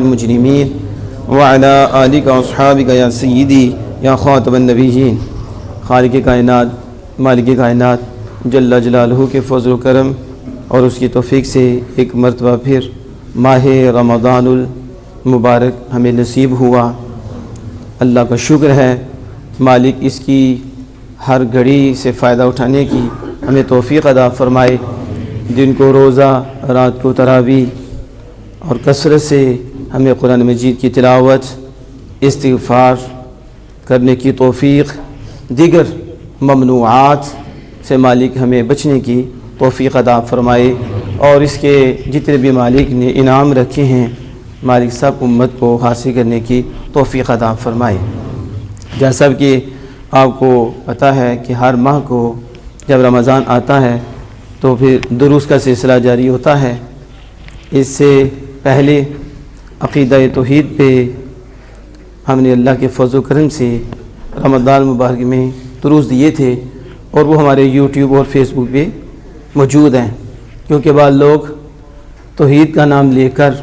المجرمین وعلی آلک و اصحابک یا سیدی یا خاتم النبیین۔ خالق کائنات، مالک کائنات جل جلالہ کے فضل و کرم اور اس کی توفیق سے ایک مرتبہ پھر ماہ رمضان المبارک ہمیں نصیب ہوا۔ اللہ کا شکر ہے، مالک اس کی ہر گھڑی سے فائدہ اٹھانے کی ہمیں توفیق عطا فرمائے۔ دن کو روزہ، رات کو تراویح اور کثرت سے ہمیں قرآن مجید کی تلاوت، استغفار کرنے کی توفیق، دیگر ممنوعات سے مالک ہمیں بچنے کی توفیق عطا فرمائے، اور اس کے جتنے بھی مالک نے انعام رکھے ہیں مالک سب امت کو حاصل کرنے کی توفیق عطا فرمائے۔ جیسا کہ آپ کو پتہ ہے کہ ہر ماہ کو جب رمضان آتا ہے تو پھر دروس کا سلسلہ جاری ہوتا ہے۔ اس سے پہلے عقیدہ توحید پہ ہم نے اللہ کے فضل و کرم سے رمضان مبارک میں دروس دیے تھے، اور وہ ہمارے یوٹیوب اور فیس بک پہ موجود ہیں، کیونکہ بعض لوگ توحید کا نام لے کر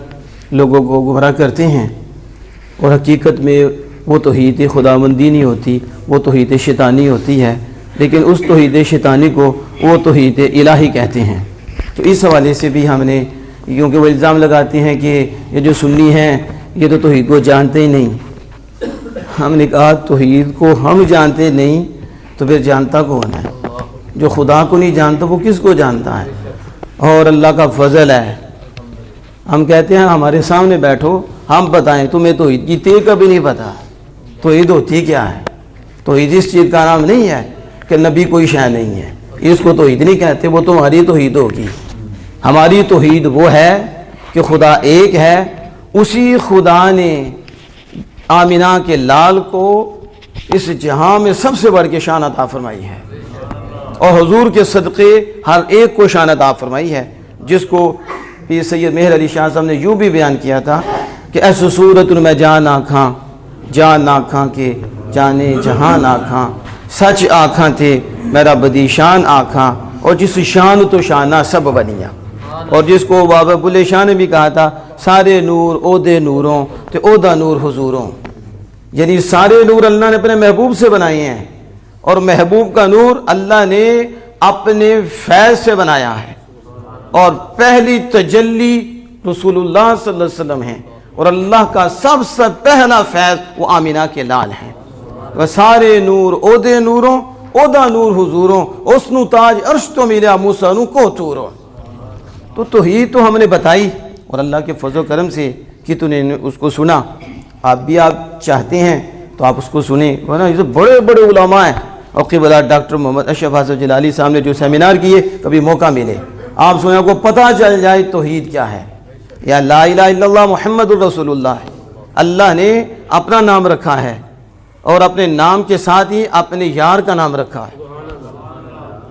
لوگوں کو گمراہ کرتے ہیں، اور حقیقت میں وہ توحید خداوندی نہیں ہوتی، وہ توحید شیطانی ہوتی ہے، لیکن اس توحید شیطانی کو وہ توحید الہی کہتے ہیں۔ تو اس حوالے سے بھی ہم نے، کیونکہ وہ الزام لگاتے ہیں کہ یہ جو سنی ہیں یہ تو توحید کو جانتے ہی نہیں، ہم نے کہا توحید کو ہم جانتے نہیں تو پھر جانتا کون ہے؟ جو خدا کو نہیں جانتا وہ کس کو جانتا ہے؟ اور اللہ کا فضل ہے، ہم کہتے ہیں ہمارے سامنے بیٹھو، ہم بتائیں تمہیں توحید کی تے کا بھی نہیں پتہ۔ توحید ہوتی کیا ہے؟ توحید اس چیز کا نام نہیں ہے کہ نبی کوئی شے نہیں ہے، اس کو توحید نہیں کہتے، وہ تمہاری توحید ہوگی۔ ہماری توحید وہ ہے کہ خدا ایک ہے، اسی خدا نے آمنہ کے لال کو اس جہاں میں سب سے بڑھ کے شان عطا فرمائی ہے، اور حضور کے صدقے ہر ایک کو شان عطا فرمائی ہے، جس کو پیر سید مہر علی شاہ صاحب نے یوں بھی بیان کیا تھا کہ ایسو صورت میں جان آکھاں، جان آکھاں کے جانے جہان آکھاں، سچ آکھاں تھے میرا بدی شان آکھاں، اور جس شان تو شانہ سب بنیا، اور جس کو بابا بلے شاہ نے بھی کہا تھا سارے نور عہدے نوروں تے عہدہ نور حضوروں، یعنی سارے نور اللہ نے اپنے محبوب سے بنائے ہیں، اور محبوب کا نور اللہ نے اپنے فیض سے بنایا ہے، اور پہلی تجلی رسول اللہ صلی اللہ علیہ وسلم ہے، اور اللہ کا سب سے پہلا فیض وہ آمنہ کے لال ہیں۔ وہ سارے نور عہدے نوروں عہدہ نور حضوروں، اسنو تاج عرش تو ملیا موسیٰ نو کو توروں۔ تو توحید تو ہم نے بتائی، اور اللہ کے فضل و کرم سے کہ تو نے اس کو سنا، آپ بھی آپ چاہتے ہیں تو آپ اس کو سنیں، ورنہ یہ تو بڑے بڑے علماء ہیں، اور قبلہ ڈاکٹر محمد اشرف حسن جلالی صاحب نے جو سیمینار کیے، کبھی موقع ملے آپ سنیں، آپ کو پتہ چل جائے توحید کیا ہے، یا لا الہ الا اللہ محمد الرسول اللہ ہے۔ اللہ نے اپنا نام رکھا ہے، اور اپنے نام کے ساتھ ہی اپنے یار کا نام رکھا ہے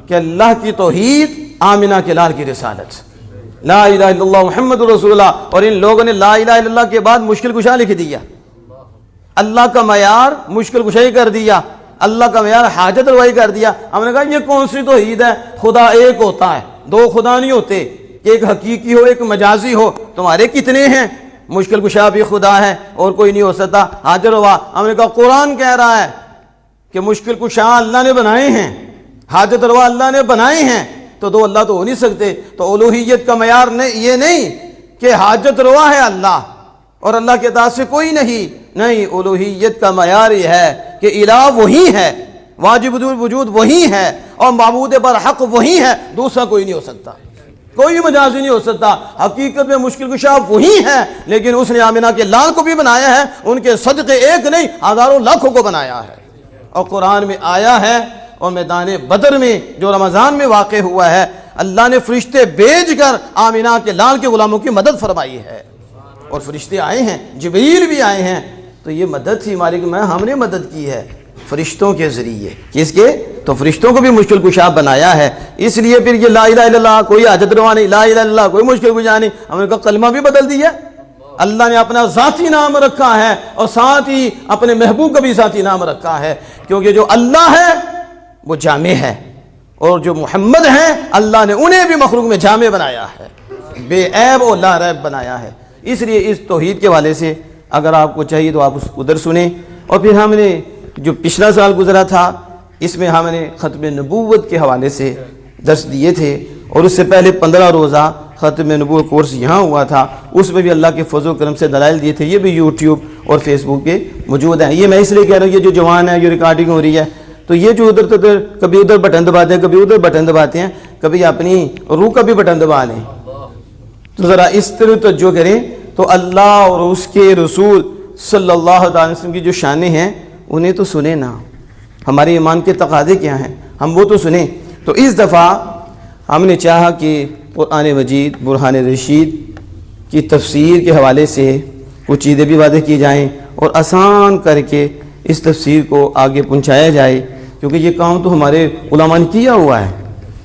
کہ اللہ کی توحید، آمنہ کے لال کی رسالت، لا الہ الا اللہ محمد رسول اللہ۔ اور ان لوگوں نے لا الہ الا اللہ کے بعد مشکل کشا لکھ دیا، اللہ کا معیار مشکل کشائی کر دیا، اللہ کا معیار حاجت روائی کر دیا۔ ہم نے کہا یہ کون سی توحید ہے؟ خدا ایک ہوتا ہے، دو خدا نہیں ہوتے، کہ ایک حقیقی ہو ایک مجازی ہو۔ تمہارے کتنے ہیں؟ مشکل کشا بھی خدا ہے اور کوئی نہیں ہو سکتا، حاجت روا۔ ہم نے کہا قرآن کہہ رہا ہے کہ مشکل کشا اللہ نے بنائے ہیں، حاجت روا اللہ نے بنائے ہیں، تو دو اللہ تو ہو نہیں سکتے۔ تو الوہیت کا معیار یہ نہیں کہ حاجت روا ہے اللہ اور اللہ کے ذات سے کوئی نہیں، الوہیت کا معیار یہ ہے کہ الہ وہی ہے، واجب الوجود وہی ہے، اور معبود برحق وہی ہے، دوسرا کوئی نہیں ہو سکتا، کوئی مجازی نہیں ہو سکتا۔ حقیقت میں مشکل کشا وہی ہے، لیکن اس نے آمنہ کے لال کو بھی بنایا ہے، ان کے صدقے ایک نہیں ہزاروں لاکھوں کو بنایا ہے۔ اور قرآن میں آیا ہے، اور میدان بدر میں جو رمضان میں واقع ہوا ہے، اللہ نے فرشتے بھیج کر آمنہ کے لال کے غلاموں کی مدد فرمائی ہے، اور فرشتے آئے ہیں، جبریل بھی آئے ہیں۔ تو یہ مدد تھی مالک میں، ہم نے مدد کی ہے فرشتوں کے ذریعے۔ کس کے؟ تو فرشتوں کو بھی مشکل کشا بنایا ہے۔ اس لیے پھر یہ لا الہ الا اللہ کوئی حاجت روا نہیں، لا الہ الا اللہ کوئی مشکل کشا نہیں۔ ہم نے کہا کلمہ بھی بدل دیا، اللہ نے اپنا ذاتی نام رکھا ہے، اور ساتھ ہی اپنے محبوب کا بھی ذاتی نام رکھا ہے، کیونکہ جو اللہ ہے وہ جامع ہے، اور جو محمد ہیں اللہ نے انہیں بھی مخلوق میں جامع بنایا ہے، بے عیب اور لا ریب بنایا ہے۔ اس لیے اس توحید کے حوالے سے اگر آپ کو چاہیے تو آپ ادھر سنیں. اور پھر ہم نے جو پچھلا سال گزرا تھا اس میں ہم نے ختم نبوت کے حوالے سے درس دیے تھے, اور اس سے پہلے 15 روزہ ختم نبوت کورس یہاں ہوا تھا, اس میں بھی اللہ کے فضل و کرم سے دلائل دیے تھے. یہ بھی یوٹیوب اور فیس بک پہ موجود ہیں. یہ میں اس لیے کہہ رہا ہوں, یہ جو جوان ہے, جو ریکارڈنگ ہو رہی ہے, تو یہ جو ادھر ادھر کبھی ادھر بٹن دباتے ہیں, کبھی ادھر بٹن دباتے ہیں, کبھی اپنی روح کا بھی بٹن دبا لیں, تو ذرا اس طرح توجہ کریں. تو اللہ اور اس کے رسول صلی اللہ علیہ وسلم کی جو شانیں ہیں انہیں تو سنیں نا, ہمارے ایمان کے تقاضے کیا ہیں ہم وہ تو سنیں. تو اس دفعہ ہم نے چاہا کہ قرآن مجید برہان رشید کی تفسیر کے حوالے سے کچھ چیزیں بھی واضح کی جائیں اور آسان کر کے اس تفسیر کو آگے پہنچایا جائے, کیونکہ یہ کام تو ہمارے علماء نے کیا ہوا ہے.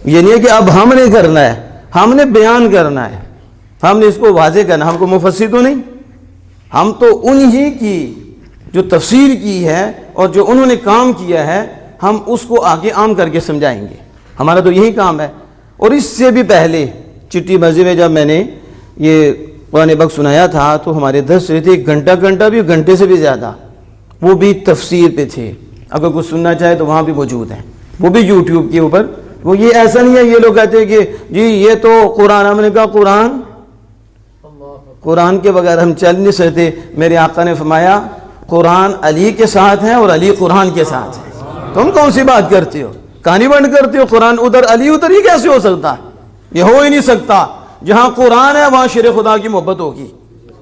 یہ نہیں ہے کہ اب ہم نے کرنا ہے, ہم نے بیان کرنا ہے, ہم نے اس کو واضح کرنا. ہم کو مفسر تو نہیں, ہم تو انہی کی جو تفسیر کی ہے اور جو انہوں نے کام کیا ہے ہم اس کو آگے عام کر کے سمجھائیں گے. ہمارا تو یہی کام ہے. اور اس سے بھی پہلے چٹی مسجد میں جب میں نے یہ قرآن پاک سنایا تھا تو ہمارے درس رہے تھے 1 گھنٹہ بھی, گھنٹے سے بھی زیادہ, وہ بھی تفسیر پہ تھے. اگر کچھ سننا چاہے تو وہاں بھی موجود ہیں, وہ بھی یوٹیوب کے اوپر. وہ یہ ایسا نہیں ہے یہ لوگ کہتے ہیں کہ جی یہ تو قرآن, ہم نے کہا قرآن کے بغیر ہم چل نہیں سکتے. میرے آقا نے فرمایا قرآن علی کے ساتھ ہے اور علی قرآن کے ساتھ ہے. تم کون سی بات کرتے ہو, کہانی بند کرتے ہو. قرآن ادھر علی ادھر, ہی کیسے ہو سکتا ہے؟ یہ ہو ہی نہیں سکتا. جہاں قرآن ہے وہاں شیر خدا کی محبت ہوگی,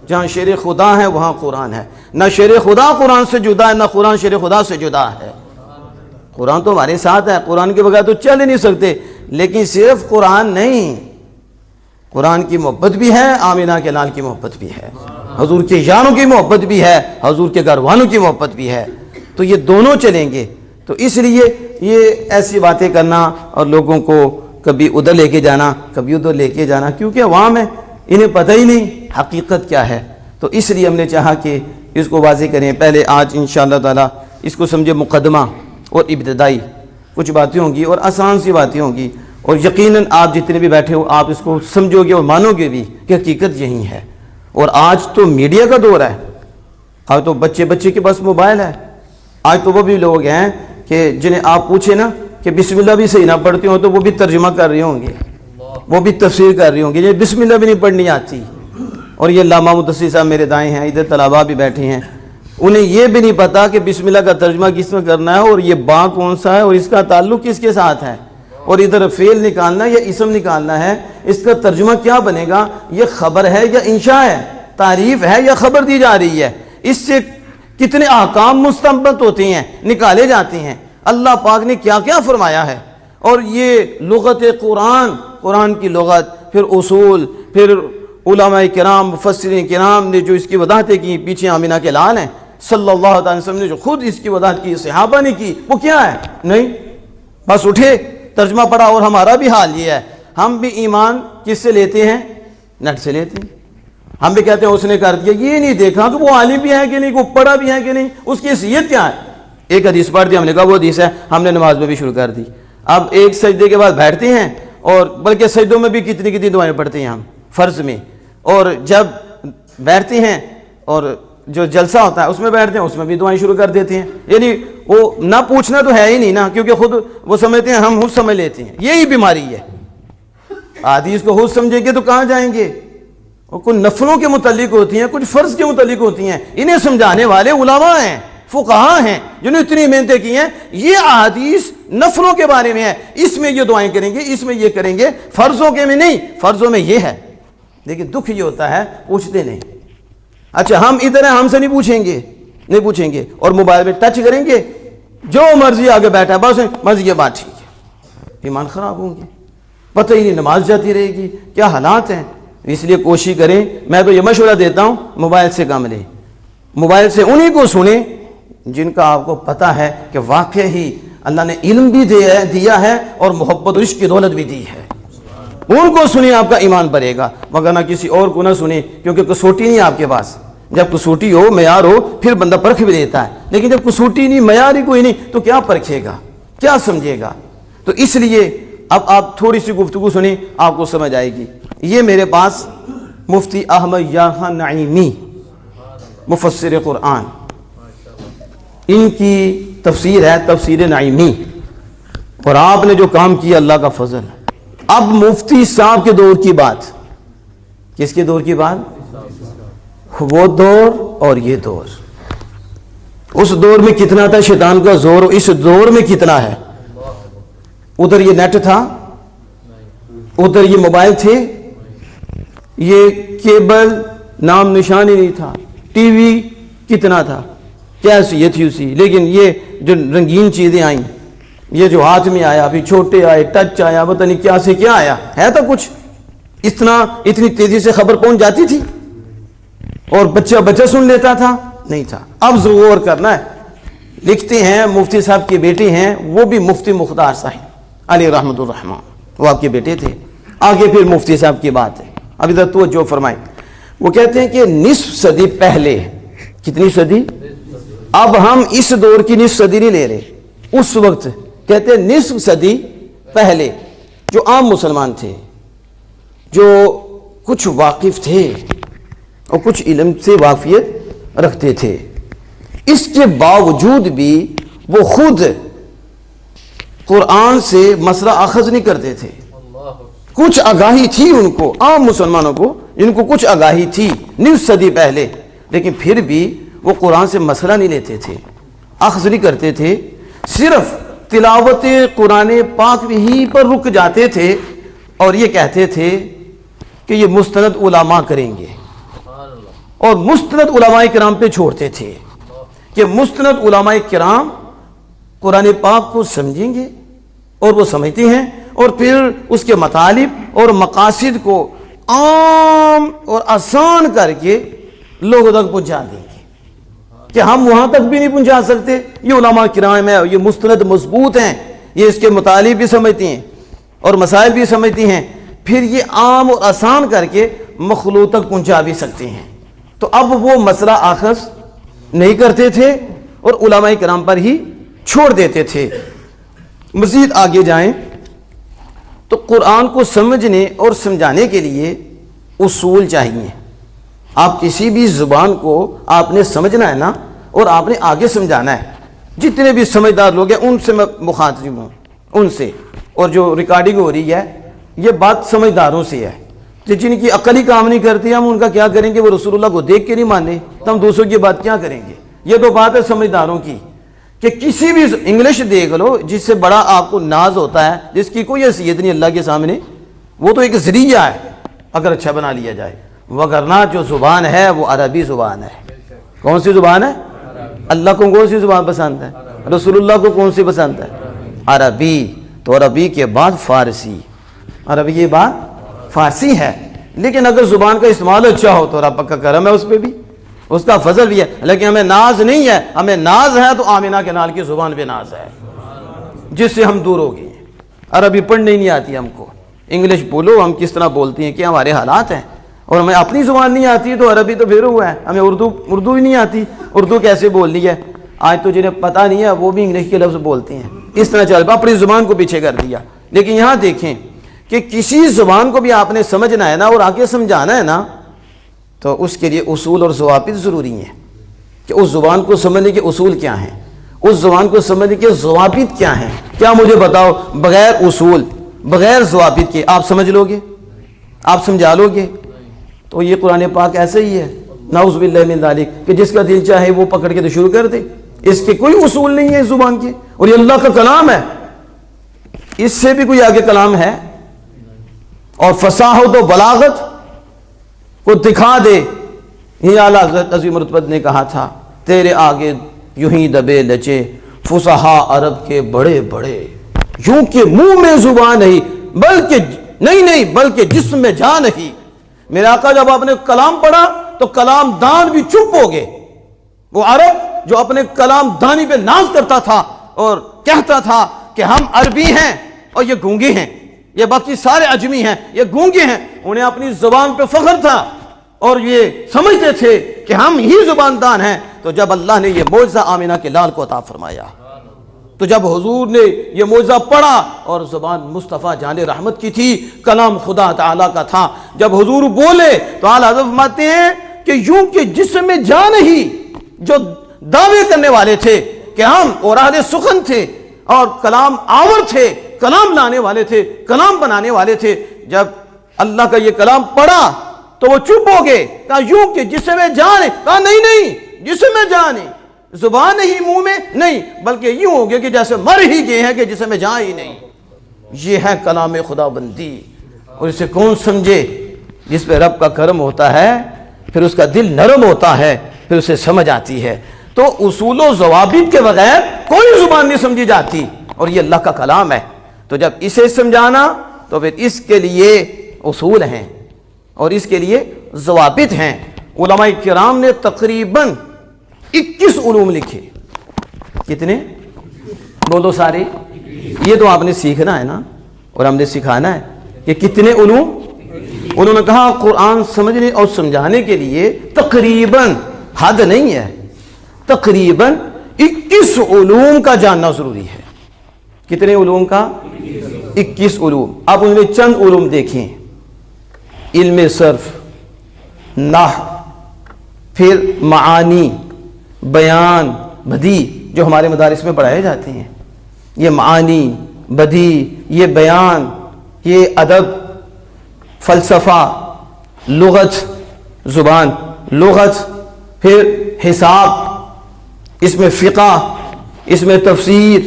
جہاں شیر خدا ہے وہاں قرآن ہے. نہ شیر خدا قرآن سے جدا ہے, نہ قرآن شیر خدا سے جدا ہے. قرآن تو ہمارے ساتھ ہے, قرآن کے بغیر تو چل ہی نہیں سکتے. لیکن صرف قرآن نہیں, قرآن کی محبت بھی ہے, آمینہ کے لال کی محبت بھی ہے, حضور کے یاروں کی محبت بھی ہے, حضور کے گھر والوں کی محبت بھی ہے. تو یہ دونوں چلیں گے. تو اس لیے یہ ایسی باتیں کرنا اور لوگوں کو کبھی ادھر لے کے جانا, کبھی ادھر لے کے جانا, کیونکہ عوام ہے, انہیں پتہ ہی نہیں حقیقت کیا ہے. تو اس لیے ہم نے چاہا کہ اس کو واضح کریں. پہلے آج انشاءاللہ تعالی اس کو سمجھے مقدمہ اور ابتدائی کچھ باتیں ہوں گی اور آسان سی باتیں ہوں گی, اور یقیناً آپ جتنے بھی بیٹھے ہو آپ اس کو سمجھو گے اور مانو گے بھی کہ حقیقت یہی ہے. اور آج تو میڈیا کا دور ہے, آج تو بچے کے پاس موبائل ہے. آج تو وہ بھی لوگ ہیں کہ جنہیں آپ پوچھیں نا کہ بسم اللہ بھی صحیح نہ پڑھتے ہوں تو وہ بھی ترجمہ کر رہے ہوں گے, وہ بھی تفسیر کر رہے ہوں گے, جنہیں بسم اللہ بھی نہیں پڑھنی آتی. اور یہ علامہ مدثر صاحب میرے دائیں ہیں, ادھر طلباء بھی بیٹھے ہیں, انہیں یہ بھی نہیں پتا کہ بسم اللہ کا ترجمہ کس میں کرنا ہے, اور یہ با کون سا ہے, اور اس کا تعلق کس کے ساتھ ہے, اور ادھر فعل نکالنا ہے یا اسم نکالنا ہے, اس کا ترجمہ کیا بنے گا, یہ خبر ہے یا انشاء ہے, تعریف ہے یا خبر دی جا رہی ہے. اس سے کتنے احکام مستنبط ہوتے ہیں, نکالے جاتے ہیں. اللہ پاک نے کیا کیا فرمایا ہے. اور یہ لغت قرآن کی لغت, پھر اصول, پھر علماء کرام مفسرین کرام نے جو اس کی وضاحتیں کی, پیچھے آمینہ کے لال ہیں صلی اللہ علیہ وسلم نے جو خود اس کی وضاحت کی, صحابہ نے کی, وہ کیا ہے؟ نہیں بس اٹھے ترجمہ پڑھا. اور ہمارا بھی حال یہ ہے, ہم بھی ایمان کس سے لیتے ہیں؟ نیٹ سے لیتے ہیں. ہم بھی کہتے ہیں اس نے کر دیا, یہ نہیں دیکھا کہ وہ عالم بھی ہے کہ نہیں, وہ پڑھا بھی ہے کہ نہیں, اس کی حیثیت کیا ہے. ایک حدیث پڑھ دی, ہم نے کہا وہ حدیث ہے, ہم نے نماز میں بھی شروع کر دی. اب ایک سجدے کے بعد بیٹھتے ہیں, اور بلکہ سجدوں میں بھی کتنی دعائیں پڑھتے ہیں ہم فرض میں, اور جب بیٹھتے ہیں اور جو جلسہ ہوتا ہے اس میں بیٹھتے ہیں, اس میں بھی دعائیں شروع کر دیتے ہیں. یعنی وہ نہ پوچھنا تو ہے ہی نہیں نا, کیونکہ خود وہ سمجھتے ہیں, ہم خود سمجھ لیتے ہیں. یہی بیماری ہے, حدیث کو خود سمجھیں گے تو کہاں جائیں گے. اور کچھ نفلوں کے متعلق ہوتی ہیں, کچھ فرض کے متعلق ہوتی ہیں, انہیں سمجھانے والے علماء ہیں, فقہاء ہیں, جنہوں نے اتنی محنتیں کی ہیں. یہ احادیث نفلوں کے بارے میں ہے, اس میں یہ دعائیں کریں گے, اس میں یہ کریں گے, فرضوں کے میں نہیں, فرضوں میں یہ ہے. لیکن دکھ یہ ہوتا ہے پوچھتے نہیں. اچھا ہم ادھر ہیں, ہم سے نہیں پوچھیں گے, اور موبائل میں ٹچ کریں گے, جو مرضی آگے بیٹھا ہے بس مرضی, یہ بات ٹھیک ہے. ایمان خراب ہوں گے, پتہ ہی نہیں نماز جاتی رہے گی, کیا حالات ہیں. اس لیے کوشش کریں, میں تو یہ مشورہ دیتا ہوں, موبائل سے کام لیں. موبائل سے انہی کو سنیں جن کا آپ کو پتہ ہے کہ واقع ہی اللہ نے علم بھی دیا ہے اور محبت و عشق کی دولت بھی دی ہے. ان کو سنیں, آپ کا ایمان بڑھے گا, مگر نہ کسی اور کو نہ سنیں, کیونکہ کسوٹی نہیں آپ کے پاس. جب کسوٹی ہو, معیار ہو, پھر بندہ پرکھ بھی دیتا ہے. لیکن جب کسوٹی نہیں, معیار ہی کوئی نہیں, تو کیا پرکھے گا, کیا سمجھے گا. تو اس لیے اب آپ تھوڑی سی گفتگو سنیں, آپ کو سمجھ آئے گی. یہ میرے پاس مفتی احمد یار خان نعیمی مفسر قرآن، ان کی تفسیر ہے تفسیر نعیمی، اور آپ نے جو کام کیا اللہ کا فضل۔ اب مفتی صاحب کے دور کی بات، کس کے دور کی بات؟ وہ دور اور یہ دور۔ اس دور میں کتنا تھا شیطان کا زور، اس دور میں کتنا ہے؟ ادھر یہ نیٹ تھا، ادھر یہ موبائل تھے، یہ کیبل نام نشان ہی نہیں تھا، ٹی وی کتنا تھا، کیسی تھی اسی، لیکن یہ جو رنگین چیزیں آئیں، یہ جو ہاتھ میں آیا، ابھی چھوٹے آئے، ٹچ آیا، پتہ نہیں کیا سے کیا آیا، ہے تو کچھ اتنی تیزی سے خبر پہنچ جاتی تھی اور بچہ سن لیتا تھا؟ نہیں تھا۔ اب غور کرنا ہے۔ لکھتے ہیں مفتی صاحب کے بیٹے ہیں، وہ بھی مفتی مختار صاحب علی رحمۃ الرحمان، وہ آپ کے بیٹے تھے۔ آگے پھر مفتی صاحب کی بات ہے، اب ادھر توجہ فرمائیں۔ وہ کہتے ہیں کہ نصف صدی پہلے، کتنی صدی؟ اب ہم اس دور کی نصف صدی نہیں لے رہے، اس وقت کہتے ہیں نصف صدی پہلے جو عام مسلمان تھے، جو کچھ واقف تھے اور کچھ علم سے واقفیت رکھتے تھے، اس کے باوجود بھی وہ خود قرآن سے مسئلہ اخذ نہیں کرتے تھے۔ کچھ آگاہی تھی ان کو، عام مسلمانوں کو ان کو کچھ آگاہی تھی نصف صدی پہلے، لیکن پھر بھی وہ قرآن سے مسئلہ نہیں لیتے تھے، اخذ نہیں کرتے تھے، صرف تلاوت قرآن پاک ہی پر رک جاتے تھے اور یہ کہتے تھے کہ یہ مستند علماء کریں گے، اور مستند علماء کرام پہ چھوڑتے تھے کہ مستند علماء کرام قرآن پاک کو سمجھیں گے اور وہ سمجھتے ہیں، اور پھر اس کے مطالب اور مقاصد کو عام اور آسان کر کے لوگوں تک پہنچا دیں گے کہ ہم وہاں تک بھی نہیں پہنچا سکتے، یہ علماء کرام ہے، یہ مستند مضبوط ہیں، یہ اس کے مطالب بھی سمجھتی ہیں اور مسائل بھی سمجھتی ہیں، پھر یہ عام اور آسان کر کے مخلوق تک پہنچا بھی سکتے ہیں۔ تو اب وہ مسئلہ آخذ نہیں کرتے تھے اور علماء کرام پر ہی چھوڑ دیتے تھے۔ مزید آگے جائیں تو قرآن کو سمجھنے اور سمجھانے کے لیے اصول چاہیے۔ آپ کسی بھی زبان کو آپ نے سمجھنا ہے نا، اور آپ نے آگے سمجھانا ہے۔ جتنے بھی سمجھدار لوگ ہیں ان سے میں مخاطب ہوں، ان سے، اور جو ریکارڈنگ ہو رہی ہے یہ بات سمجھداروں سے ہے۔ جن کی عقل ہی کام نہیں کرتی، ہم ان کا کیا کریں گے؟ وہ رسول اللہ کو دیکھ کے نہیں مانے تو ہم دوسروں کی بات کیا کریں گے؟ یہ تو بات ہے سمجھداروں کی، کہ کسی بھی انگلش دیکھ لو، جس سے بڑا آپ کو ناز ہوتا ہے، جس کی کوئی حیثیت نہیں اللہ کے سامنے، وہ تو ایک ذریعہ ہے اگر اچھا بنا لیا جائے، وگرنہ جو زبان ہے وہ عربی زبان ہے۔ کون سی زبان ہے؟ اللہ کو کون سی زبان پسند ہے؟ رسول اللہ کو کون سی پسند ہے؟ عربی۔ تو عربی کے بعد فارسی، عربی کے بعد فارسی ہے، لیکن اگر زبان کا استعمال اچھا ہو تو رب کا کرم ہے، اس پہ بھی اس کا فضل بھی ہے، لیکن ہمیں ناز نہیں ہے۔ ہمیں ناز ہے تو آمینہ کے نال کی زبان پہ ناز ہے، جس سے ہم دور ہو گئے ہیں۔ عربی پڑھنے ہی نہیں آتی ہم کو، انگلش بولو، ہم کس طرح بولتے ہیں کہ ہمارے حالات ہیں، اور ہمیں اپنی زبان نہیں آتی تو عربی تو پھر ہوا ہے، ہمیں اردو ہی نہیں آتی، اردو کیسے بولنی ہے؟ آج تو جنہیں پتہ نہیں ہے وہ بھی انگلش کے لفظ بولتے ہیں، اس طرح چل اپنی زبان کو پیچھے کر دیا۔ لیکن یہاں دیکھیں کہ کسی زبان کو بھی آپ نے سمجھنا ہے نا اور آگے سمجھانا ہے نا، تو اس کے لیے اصول اور ضوابط ضروری ہیں کہ اس زبان کو سمجھنے کے اصول کیا ہیں، اس زبان کو سمجھنے کے ضوابط کیا ہیں۔ کیا مجھے بتاؤ بغیر اصول بغیر ضوابط کے آپ سمجھ لو گے، آپ سمجھا لو گے؟ تو یہ قرآن پاک ایسے ہی ہے، نعوذ باللہ من ذالک، کہ جس کا دل چاہے وہ پکڑ کے تو شروع کر دے، اس کے کوئی اصول نہیں ہے اس زبان کے، اور یہ اللہ کا کلام ہے، اس سے بھی کوئی آگے کلام ہے؟ اور فصاحت و بلاغت کو دکھا دے، یہ اعلیٰ حضرت عظیم رتبت نے کہا تھا، تیرے آگے یوں ہی دبے لچے فصحا عرب کے بڑے بڑے، یوں کہ منہ میں زبان نہیں بلکہ جسم میں جان نہیں۔ میرے آقا جب آپ نے کلام پڑھا تو کلام دان بھی چپ ہو گئے۔ وہ عرب جو اپنے کلام دانی پہ ناز کرتا تھا اور کہتا تھا کہ ہم عربی ہیں اور یہ گونگے ہیں، یہ باقی سارے عجمی ہیں، یہ گونگے ہیں، انہیں اپنی زبان پہ فخر تھا اور یہ سمجھتے تھے کہ ہم ہی زبان دان ہیں۔ تو جب اللہ نے یہ معجزہ آمینہ کے لال کو عطا فرمایا، تو جب حضور نے یہ معجزہ پڑھا، اور زبان مصطفیٰ جان رحمت کی تھی، کلام خدا تعالیٰ کا تھا، جب حضور بولے تو اعلیٰ حضرت فرماتے ہیں کہ یوں کہ جسم میں جان ہی، جو دعوے کرنے والے تھے کہ ہم اور اہل سخن تھے اور کلام آور تھے، کلام لانے والے تھے، کلام بنانے والے تھے، جب اللہ کا یہ کلام پڑھا تو وہ چپ ہو گئے، کہا یوں کہ جسم میں جان ہے، کہا نہیں جسم میں جان ہے، زبان نہیں منہ میں نہیں، بلکہ یوں ہو گیا کہ جیسے مر ہی گئے ہیں کہ جسم میں جان ہی نہیں۔ یہ ہے کلام خدا بندی، اور اسے کون سمجھے؟ جس پہ رب کا کرم ہوتا ہے، پھر اس کا دل نرم ہوتا ہے، پھر اسے سمجھ آتی ہے۔ تو اصول و ضوابط کے بغیر کوئی زبان نہیں سمجھی جاتی، اور یہ اللہ کا کلام ہے۔ تو جب اسے سمجھانا تو پھر اس کے لیے اصول ہیں اور اس کے لیے ضوابط ہیں۔ علماء کرام نے تقریباً 21 علوم لکھے۔ کتنے؟ بولو سارے۔ یہ تو آپ نے سیکھنا ہے نا، اور ہم نے سکھانا ہے کہ کتنے علوم۔ انہوں نے کہا قرآن سمجھنے اور سمجھانے کے لیے تقریباً، حد نہیں ہے، تقریباً 21 علوم کا جاننا ضروری ہے۔ کتنے علوم کا؟ 21 علوم۔ اب ان میں چند علوم دیکھیں، علم صرف، نحو، پھر معانی، بیان، بدیع، جو ہمارے مدارس میں پڑھائے جاتے ہیں، یہ معانی، بدیع، یہ بیان، یہ ادب، فلسفہ، لغت، زبان، لغت، پھر حساب، اس میں فقہ، اس میں تفسیر،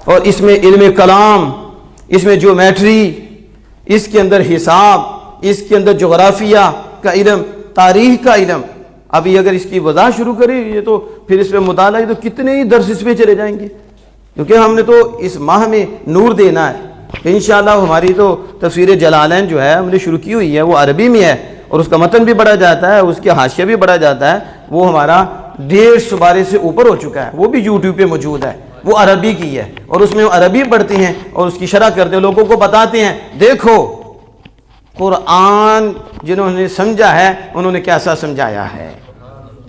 اور اس میں علم کلام، اس میں جیومیٹری، اس کے اندر حساب، اس کے اندر جغرافیہ کا علم، تاریخ کا علم۔ ابھی اگر اس کی وضاحت شروع کریں یہ تو پھر اس پہ مطالعہ، تو کتنے ہی درس اس پہ چلے جائیں گے، کیونکہ ہم نے تو اس ماہ میں نور دینا ہے۔ انشاءاللہ ہماری تو تفسیر جلالین جو ہے ہم نے شروع کی ہوئی ہے، وہ عربی میں ہے، اور اس کا متن بھی پڑھا جاتا ہے، اس کے حاشیہ بھی پڑھا جاتا ہے، وہ ہمارا 150 سپارے سے اوپر ہو چکا ہے، وہ بھی یوٹیوب پہ موجود ہے، وہ عربی کی ہے، اور اس میں عربی پڑھتے ہیں اور اس کی شرح کرتے ہیں، لوگوں کو بتاتے ہیں دیکھو قرآن جنہوں نے سمجھا ہے انہوں نے کیسا سمجھایا ہے،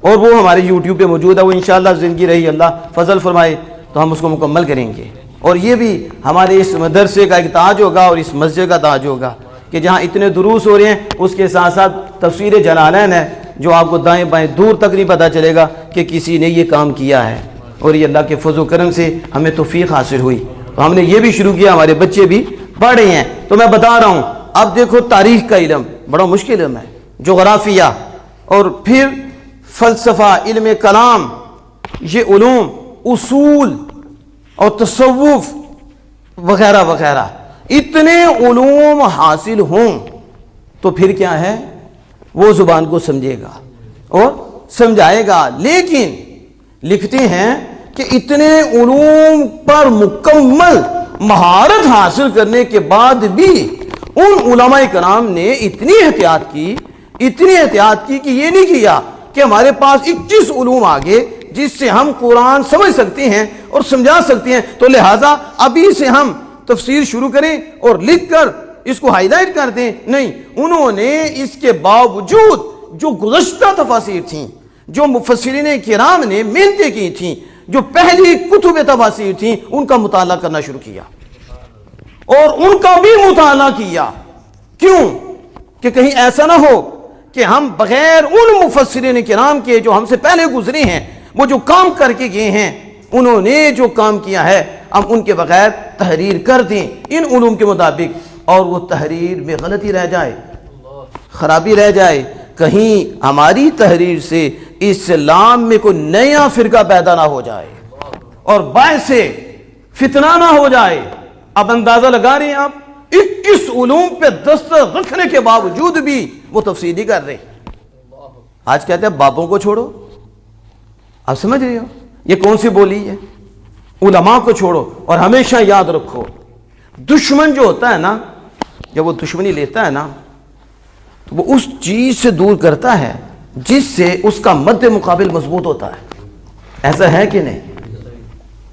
اور وہ ہمارے یوٹیوب پہ موجود ہے۔ وہ انشاءاللہ زندگی رہی اللہ فضل فرمائے تو ہم اس کو مکمل کریں گے، اور یہ بھی ہمارے اس مدرسے کا ایک تاج ہوگا اور اس مسجد کا تاج ہوگا کہ جہاں اتنے دروس ہو رہے ہیں، اس کے ساتھ ساتھ تفسیر جلالین ہے، جو آپ کو دائیں بائیں دور تک نہیں پتہ چلے گا کہ کسی نے یہ کام کیا ہے، اور یہ اللہ کے فضل و کرم سے ہمیں توفیق حاصل ہوئی، تو ہم نے یہ بھی شروع کیا، ہمارے بچے بھی پڑھ رہے ہیں۔ تو میں بتا رہا ہوں، اب دیکھو تاریخ کا علم بڑا مشکل علم ہے، جغرافیہ، اور پھر فلسفہ، علم کلام، یہ علوم، اصول اور تصوف وغیرہ وغیرہ، اتنے علوم حاصل ہوں تو پھر کیا ہے، وہ زبان کو سمجھے گا اور سمجھائے گا۔ لیکن لکھتے ہیں کہ اتنے علوم پر مکمل مہارت حاصل کرنے کے بعد بھی ان علماء کرام نے اتنی احتیاط کی کہ یہ نہیں کیا کہ ہمارے پاس 21 علوم آگے جس سے ہم قرآن سمجھ سکتے ہیں اور سمجھا سکتے ہیں، تو لہٰذا ابھی سے ہم تفسیر شروع کریں اور لکھ کر اس کو ہائی لائٹ کر دیں، نہیں، انہوں نے اس کے باوجود جو گزشتہ تفاسیر تھیں، جو مفسرین کرام نے محنتیں کی تھیں، جو پہلی کتب تفاسیر تھیں، ان کا مطالعہ کرنا شروع کیا اور ان کا بھی مطالعہ کیا۔ کیوں؟ کہ کہیں ایسا نہ ہو کہ ہم بغیر ان مفسرین کرام کے جو ہم سے پہلے گزرے ہیں، وہ جو کام کر کے گئے ہیں، انہوں نے جو کام کیا ہے، ہم ان کے بغیر تحریر کر دیں ان علوم کے مطابق، اور وہ تحریر میں غلطی رہ جائے، خرابی رہ جائے، کہیں ہماری تحریر سے اسلام میں کوئی نیا فرقہ پیدا نہ ہو جائے اور باعث فتنہ نہ ہو جائے۔ اب اندازہ لگا رہے ہیں آپ، 21 علوم پہ دستخط رکھنے کے باوجود بھی وہ تفسیر نہیں کر رہے۔ آج کہتے ہیں بابوں کو چھوڑو، آپ سمجھ رہے ہو یہ کون سی بولی ہے؟ علماء کو چھوڑو، اور ہمیشہ یاد رکھو دشمن جو ہوتا ہے نا، جب وہ دشمنی لیتا ہے نا تو وہ اس چیز سے دور کرتا ہے جس سے اس کا مد مقابل مضبوط ہوتا ہے۔ ایسا ہے کہ نہیں؟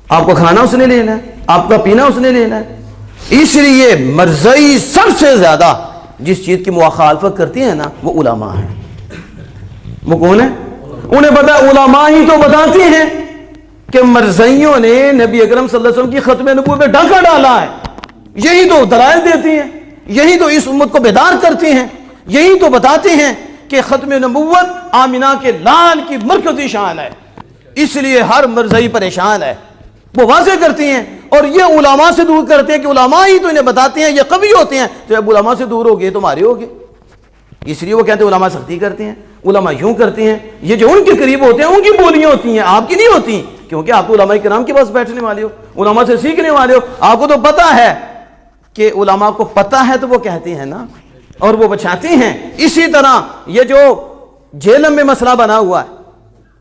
آپ کو کھانا اس نے لینا ہے، آپ کا پینا اس نے لینا ہے، اس لیے مرزائی سب سے زیادہ جس چیز کی مخالفت کرتی ہیں نا وہ علماء ہیں۔ وہ کون ہے؟ انہیں پتا ہے، علماء ہی تو بتاتے ہیں کہ مرزائیوں نے نبی اکرم صلی اللہ علیہ وسلم کی ختم نبوت میں ڈاکہ ڈالا ہے. یہی تو دلائل دیتی ہیں, یہی تو اس امت کو بیدار کرتی ہیں, یہی تو بتاتے ہیں کہ ختم نبوت آمنہ کے لال کی مرکزی شان ہے, اس لیے ہر مرزائی پریشان ہے. وہ واضح کرتی ہیں اور یہ علماء سے دور کرتے ہیں کہ علماء ہی تو انہیں بتاتے ہیں, یہ قوی ہوتے ہیں. تو جب علماء سے دور ہوگے تو مارے ہوگے, اس لیے وہ کہتے ہیں علماء سختی کرتے ہیں, علماء یوں کرتے ہیں. یہ جو ان کے قریب ہوتے ہیں ان کی بولیاں ہوتی ہیں, آپ کی نہیں ہوتی, کیونکہ آپ تو علماء کرام کے پاس بیٹھنے والے ہو, علماء سے سیکھنے والے ہو. آپ کو تو پتہ ہے کہ علماء کو پتہ ہے تو وہ کہتے ہیں نا, اور وہ بچاتے ہیں. اسی طرح یہ جو جہلم میں مسئلہ بنا ہوا ہے,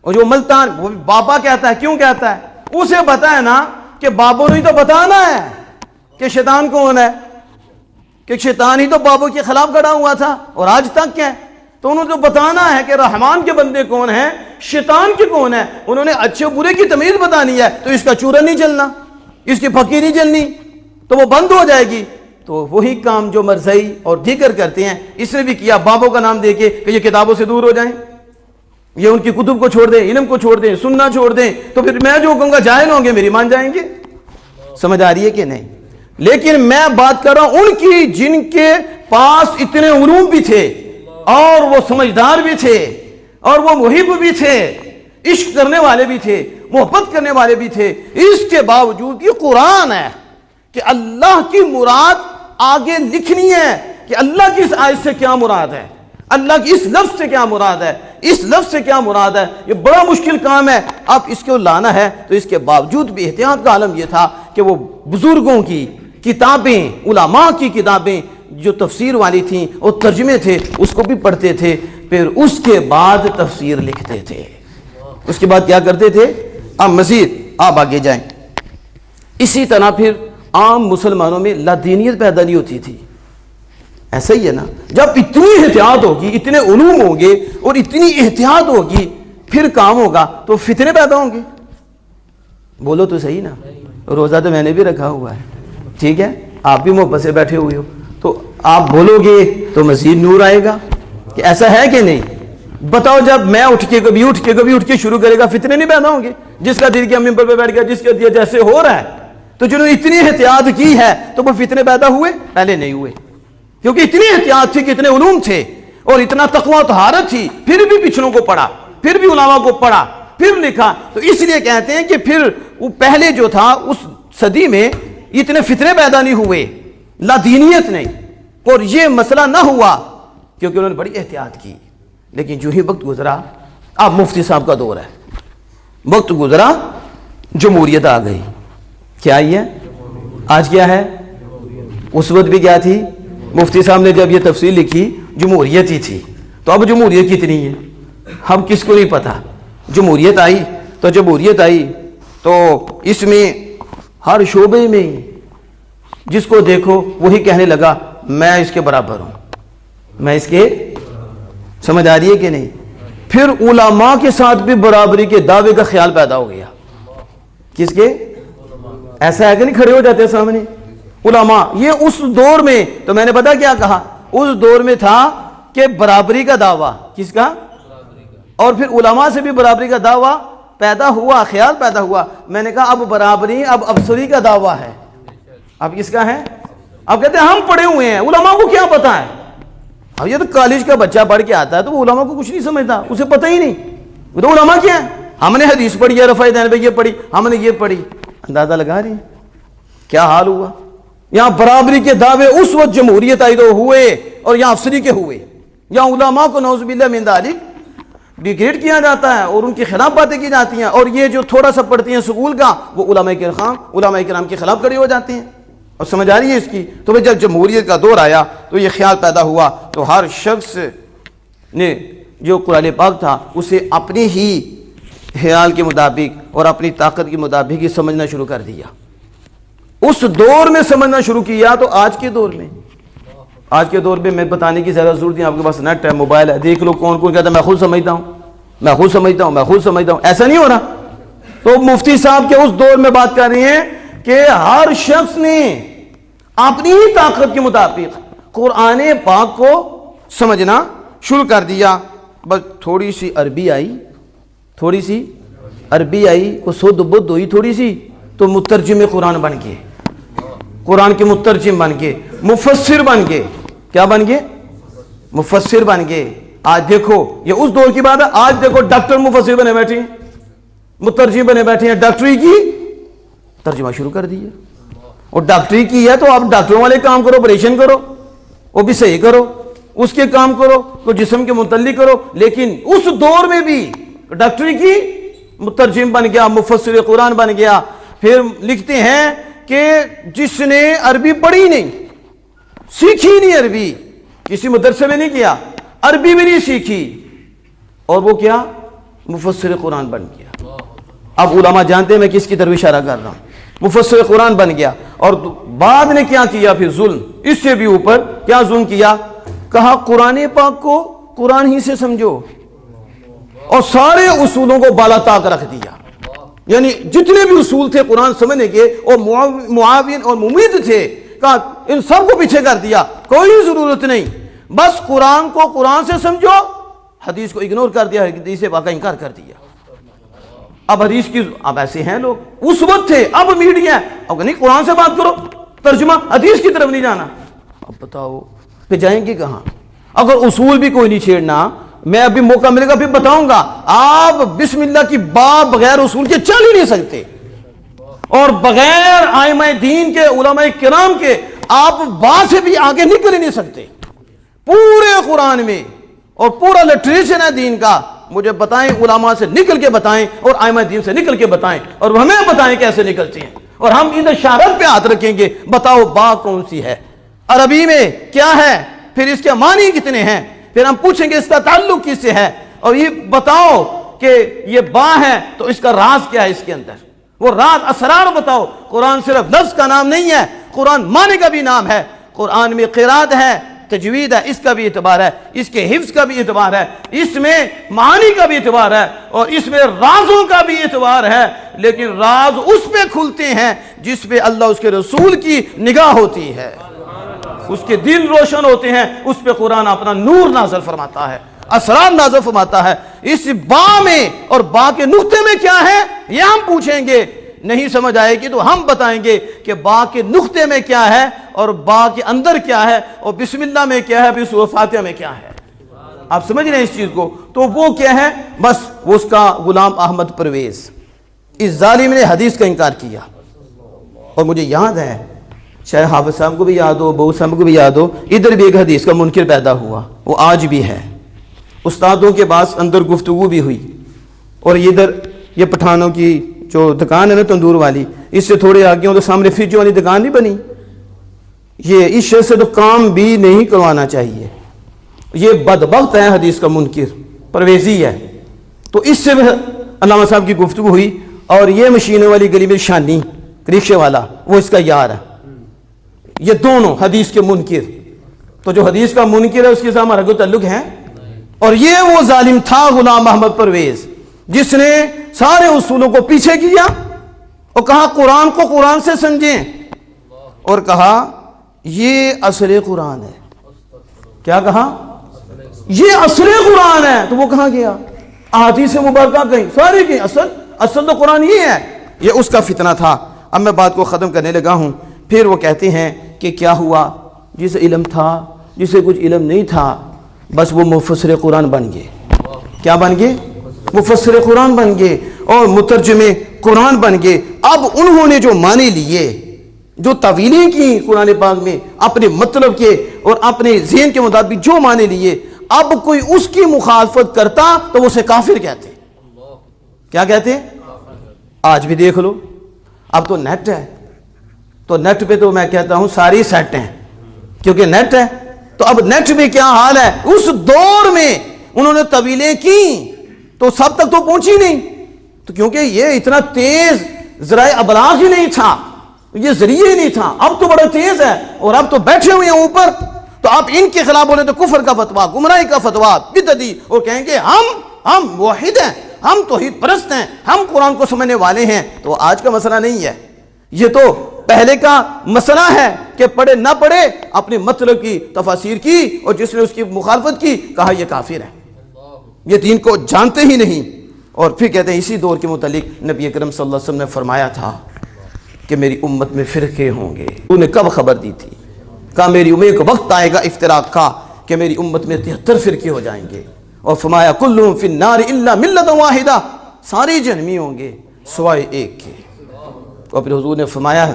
اور جو ملتان, وہ بابا کہتا ہے, کیوں کہتا ہے؟ اسے پتا ہے نا کہ بابوں نے تو بتانا ہے کہ شیطان کون ہے, کہ شیطان ہی تو بابوں کے خلاف کھڑا ہوا تھا اور آج تک ہے. تو انہوں نے تو بتانا ہے کہ رحمان کے بندے کون ہیں, شیطان کے کون ہیں. انہوں نے اچھے برے کی تمیز بتانی ہے, تو اس کا چورا نہیں چلنا, اس کی پھکی نہیں چلنی, تو وہ بند ہو جائے گی. تو وہی کام جو مرزائی اور دیگر کرتے ہیں, اس نے بھی کیا بابوں کا نام دے کے کہ یہ کتابوں سے دور ہو جائیں, یہ ان کی کتب کو چھوڑ دیں, علم کو چھوڑ دیں, سننا چھوڑ دیں, تو پھر میں جو کہوں گا جاہل ہوں گے, میری مان جائیں گے. سمجھ آ رہی ہے کہ نہیں؟ لیکن میں بات کر رہا ہوں ان کی جن کے پاس اتنے علوم بھی تھے, اور وہ سمجھدار بھی تھے, اور وہ محب بھی تھے, عشق کرنے والے بھی تھے, محبت کرنے والے بھی تھے. اس کے باوجود یہ قرآن ہے کہ اللہ کی مراد آگے لکھنی ہے کہ اللہ کی اس آیت سے کیا مراد ہے, اللہ کی اس لفظ سے کیا مراد ہے, اس لفظ سے کیا مراد ہے. یہ بڑا مشکل کام ہے. اب اس کو لانا ہے تو اس کے باوجود بھی احتیاط کا عالم یہ تھا کہ وہ بزرگوں کی کتابیں, علماء کی کتابیں جو تفسیر والی تھیں اور ترجمے تھے, اس کو بھی پڑھتے تھے, پھر اس کے بعد تفسیر لکھتے تھے. اس کے بعد کیا کرتے تھے؟ اب مزید آپ آگے جائیں. اسی طرح پھر عام مسلمانوں میں لادینیت پیدا نہیں ہوتی تھی. ایسا ہی ہے نا, جب اتنی احتیاط ہوگی, اتنے علوم ہوں گے اور اتنی احتیاط ہوگی, پھر کام ہوگا تو فتنے پیدا ہوں گے. بولو تو صحیح نا. روزہ تو میں نے بھی رکھا ہوا ہے, ٹھیک ہے, آپ بھی محبت سے بیٹھے ہوئے ہو, تو آپ بولو گے تو مزید نور آئے گا, کہ ایسا ہے کہ نہیں؟ بتاؤ, جب میں اٹھ کے شروع کرے گا, فتنے نہیں پیدا ہوں گے. جس کا دل کیا ممبر پہ بیٹھ گیا, جس کا دل جیسے ہو رہا ہے, تو جنہوں نے اتنی احتیاط کی ہے تو وہ فتنے پیدا ہوئے؟ پہلے نہیں ہوئے, کیونکہ اتنی احتیاط تھی کہ اتنے علوم تھے اور اتنا تقویٰ و طہارت تھی. پھر بھی پچھلوں کو پڑھا, پھر بھی علماء کو پڑھا, پھر لکھا. تو اس لیے کہتے ہیں کہ پھر وہ پہلے جو تھا اس صدی میں اتنے فتنے پیدا نہیں ہوئے, لادینیت نہیں, اور یہ مسئلہ نہ ہوا کیونکہ انہوں نے بڑی احتیاط کی. لیکن جو ہی وقت گزرا, اب مفتی صاحب کا دور ہے, وقت گزرا, جمہوریت آ گئی. کیا آئی ہے؟ آج کیا ہے؟ اس وقت بھی کیا تھی؟ مفتی صاحب نے جب یہ تفصیل لکھی جمہوریت ہی تھی. تو اب جمہوریت کتنی ہے ہم کس کو نہیں پتا. جمہوریت آئی تو اس میں ہر شعبے میں جس کو دیکھو وہی کہنے لگا میں اس کے برابر ہوں, میں اس کے, سمجھ آ رہی ہے کہ نہیں؟ پھر علماء کے ساتھ بھی برابری کے دعوے کا خیال پیدا ہو گیا. کس کے؟ ایسا ہے کہ نہیں, کھڑے ہو جاتے سامنے علماء. یہ اس دور میں, تو میں نے پتا کیا کہا, اس دور میں تھا کہ برابری کا دعویٰ. کس کا؟ اور پھر علماء سے بھی برابری کا دعویٰ پیدا ہوا, خیال پیدا ہوا. میں نے کہا اب برابری, اب افسری کا دعویٰ ہے. اب کس کا ہے؟ اب کہتے ہیں ہم پڑھے ہوئے ہیں, علماء کو کیا پتا ہے. اب یہ تو کالج کا بچہ پڑھ کے آتا ہے تو وہ علماء کو کچھ نہیں سمجھتا, اسے پتہ ہی نہیں. وہ تو علماء کیا ہے, ہم نے حدیث پڑھی ہے, رفع دین پہ یہ پڑھی, ہم نے یہ پڑھی. اندازہ لگا رہی کیا حال ہوا. یہاں برابری کے دعوے اس وقت جمہوریت آئی تو ہوئے, اور یہاں افسری کے ہوئے. یہاں علماء کو نعوذ باللہ من ذالک ڈیگریڈ کیا جاتا ہے اور ان کے خلاف باتیں کی جاتی ہیں, اور یہ جو تھوڑا سا پڑھتی ہیں سکول کا وہ علماء کرام کے خلاف کھڑے ہو جاتے ہیں. اور سمجھ آ رہی ہے اس کی. تو جب جمہوریت کا دور آیا تو یہ خیال پیدا ہوا, تو ہر شخص نے جو قرآن پاک تھا اسے اپنی ہی خیال کے مطابق اور اپنی طاقت کے مطابق ہی سمجھنا شروع کر دیا. اس دور میں سمجھنا شروع کیا. تو آج کے دور میں میں بتانے کی زیادہ ضرورت نہیں, آپ کے پاس نیٹ ہے, موبائل ہے, دیکھ لو کون کون کہتا ہے میں خود سمجھتا ہوں. ایسا نہیں ہو رہا. تو مفتی صاحب کے اس دور میں بات کر رہی ہیں کہ ہر شخص نے اپنی ہی طاقت کے مطابق قرآن پاک کو سمجھنا شروع کر دیا. بس تھوڑی سی عربی آئی کو سود بدھ ہوئی تھوڑی سی تو مترجم قرآن بن گئے, قرآن کے مترجم بن گئے, مفسر بن گئے. کیا بن گئے؟ مفسر بن گئے. آج دیکھو یہ اس دور کی بات ہے, آج دیکھو ڈاکٹر مفسر بنے بیٹھے ہیں, مترجم بنے بیٹھے ہیں, ڈاکٹری کی ترجمہ شروع کر دیا. اور ڈاکٹری کی ہے تو آپ ڈاکٹروں والے کام کرو, آپریشن کرو, وہ بھی صحیح کرو, اس کے کام کرو, تو جسم کے متعلق کرو. لیکن اس دور میں بھی ڈاکٹری کی مترجم بن گیا, مفسر قرآن بن گیا. پھر لکھتے ہیں کہ جس نے عربی پڑھی نہیں, سیکھی نہیں, عربی کسی مدرسے میں نہیں کیا, عربی بھی نہیں سیکھی, اور وہ کیا مفسر قرآن بن گیا. اب علماء جانتے ہیں میں کس کی طرف اشارہ کر رہا ہوں. مفسر قرآن بن گیا. اور بعد نے کیا کیا پھر ظلم, اس سے بھی اوپر کیا ظلم کیا, کہا قرآن پاک کو قرآن ہی سے سمجھو, اور سارے اصولوں کو بالا طاق رکھ دیا. یعنی جتنے بھی اصول تھے قرآن سمجھنے کے اور معاون اور ممید تھے, کہا ان سب کو پیچھے کر دیا, کوئی ضرورت نہیں, بس قرآن کو قرآن سے سمجھو, حدیث کو اگنور کر دیا, حدیث پاک کا انکار کر دیا. اب حدیث کی, اب ایسے ہیں لوگ, اس وقت تھے, اب میڈیا ہے, اب نہیں قرآن سے بات کرو, ترجمہ حدیث کی طرف نہیں جانا. اب بتاؤ پھر جائیں گے کہاں؟ اگر اصول بھی کوئی نہیں چھیڑنا, میں ابھی موقع ملے گا پھر بتاؤں گا, آپ بسم اللہ کی با بغیر اصول کے چل ہی نہیں سکتے, اور بغیر ائمہ دین کے علماء کرام کے آپ با سے بھی آگے نکل ہی نہیں سکتے. پورے قرآن میں اور پورا لٹریچر ہے دین کا, مجھے بتائیں, علماء سے نکل کے بتائیں اور ائمہ دین سے نکل کے بتائیں, اور ہمیں بتائیں کیسے نکلتے ہیں, اور ہم ان اشارت پہ ہاتھ رکھیں گے. بتاؤ با کون سی ہے, عربی میں کیا ہے, پھر اس کے معنی کتنے ہیں, پھر ہم پوچھیں گے اس کا تعلق کس سے ہے, اور یہ بتاؤ کہ یہ با ہے تو اس کا راز کیا ہے, اس کے اندر وہ راز اسرار بتاؤ. قرآن صرف لفظ کا نام نہیں ہے, قرآن معنی کا بھی نام ہے. قرآن میں قرات ہے, تجوید ہے, اس کا بھی اعتبار ہے, اس کے حفظ کا بھی اعتبار ہے, اس میں معانی کا بھی اعتبار ہے, اور اس میں رازوں کا بھی اعتبار ہے. لیکن راز اس پہ کھلتے ہیں جس پہ اللہ اس کے رسول کی نگاہ ہوتی ہے, اس کے دل روشن ہوتے ہیں, اس پہ قرآن اپنا نور نازل فرماتا ہے, اسرار نازل فرماتا ہے. اس با میں اور با کے نقطے میں کیا ہے یہ ہم پوچھیں گے, نہیں سمجھ آئے گی تو ہم بتائیں گے کہ با کے نقطے میں کیا ہے اور با کے اندر کیا ہے, اور بسم اللہ میں کیا ہے, پھر سورۃ فاتحہ میں کیا ہے. آپ سمجھ رہے ہیں اس چیز کو؟ تو وہ کیا ہے, بس وہ اس کا غلام احمد پرویز, اس ظالم نے حدیث کا انکار کیا. اور مجھے یاد ہے, شاید حافظ صاحب کو بھی یاد ہو, بہو صاحب کو بھی یاد ہو, ادھر بھی ایک حدیث کا منکر پیدا ہوا, وہ آج بھی ہے. استادوں کے پاس اندر گفتگو بھی ہوئی, اور ادھر یہ پٹھانوں کی جو دکان ہے نا تندور والی, اس سے تھوڑے آگے ہوں تو سامنے فریج والی دکان نہیں بنی, یہ اس شخص سے تو کام بھی نہیں کروانا چاہیے. یہ بدبخت ہے حدیث کا منکر, پرویزی ہے. تو اس سے علامہ صاحب کی گفتگو ہوئی, اور یہ مشینوں والی گلی میں شانی رکشے والا, وہ اس کا یار ہے. یہ دونوں حدیث کے منکر. تو جو حدیث کا منکر ہے اس کے ساتھ ہمارا کوئی تعلق ہے؟ اور یہ وہ ظالم تھا غلام احمد پرویز جس نے سارے اصولوں کو پیچھے کیا اور کہا قرآن کو قرآن سے سمجھیں, اور کہا یہ اصل قرآن ہے. کیا کہا؟ یہ اصل قرآن ہے. تو وہ کہاں گیا؟ احادیث مبارکہ کہیں ساری کی اصل تو قرآن یہ ہے. یہ اس کا فتنہ تھا. اب میں بات کو ختم کرنے لگا ہوں. پھر وہ کہتے ہیں کہ کیا ہوا, جسے علم تھا جسے کچھ علم نہیں تھا, بس وہ مفسر قرآن بن گئے. کیا بن گئے؟ مفسر قرآن بن گئے اور مترجم قرآن بن گئے. اب انہوں نے جو معنی لیے, جو تعویلیں کی قرآن پاک میں اپنے مطلب کے اور اپنے ذہن کے مطابق جو معنی لیے, اب کوئی اس کی مخالفت کرتا تو وہ اسے کافر کہتے. کیا کہتے؟ آج بھی دیکھ لو, اب تو نیٹ ہے, تو نیٹ پہ تو میں کہتا ہوں ساری سیٹ ہیں, کیونکہ نیٹ ہے. تو اب نیٹ میں کیا حال ہے, اس دور میں انہوں نے طویلیں کی تو سب تک تو پہنچی نہیں, تو کیونکہ یہ اتنا تیز ذرائع ابلاغ ہی نہیں تھا, یہ ذریعہ ہی نہیں تھا. اب تو بڑا تیز ہے, اور اب تو بیٹھے ہوئے ہیں اوپر. تو آپ ان کے خلاف بولیں تو کفر کا فتویٰ, گمراہی کا فتویٰ, بدعتی, اور کہیں گے ہم موحد ہیں, ہم توحید پرست ہیں, ہم قرآن کو سمجھنے والے ہیں. تو آج کا مسئلہ نہیں ہے, یہ تو پہلے کا مسئلہ ہے کہ پڑھے نہ پڑھے, اپنے مطلب کی تفاسیر کی, اور جس نے اس کی مخالفت کی کہا یہ کافر ہے, یہ دین کو جانتے ہی نہیں. اور پھر کہتے ہیں اسی دور کے متعلق نبی اکرم صلی اللہ علیہ وسلم نے فرمایا تھا کہ میری امت میں فرقے ہوں گے. انہیں کب خبر دی تھی؟ کہا میری امت کو وقت آئے گا افتراق کا کہ میری امت میں 73 فرقے ہو جائیں گے. اور فرمایا کلہم فی النار الا ملۃ واحدہ، سارے جہنمی ہوں گے سوائے ایک کے. اور پھر حضور نے فرمایا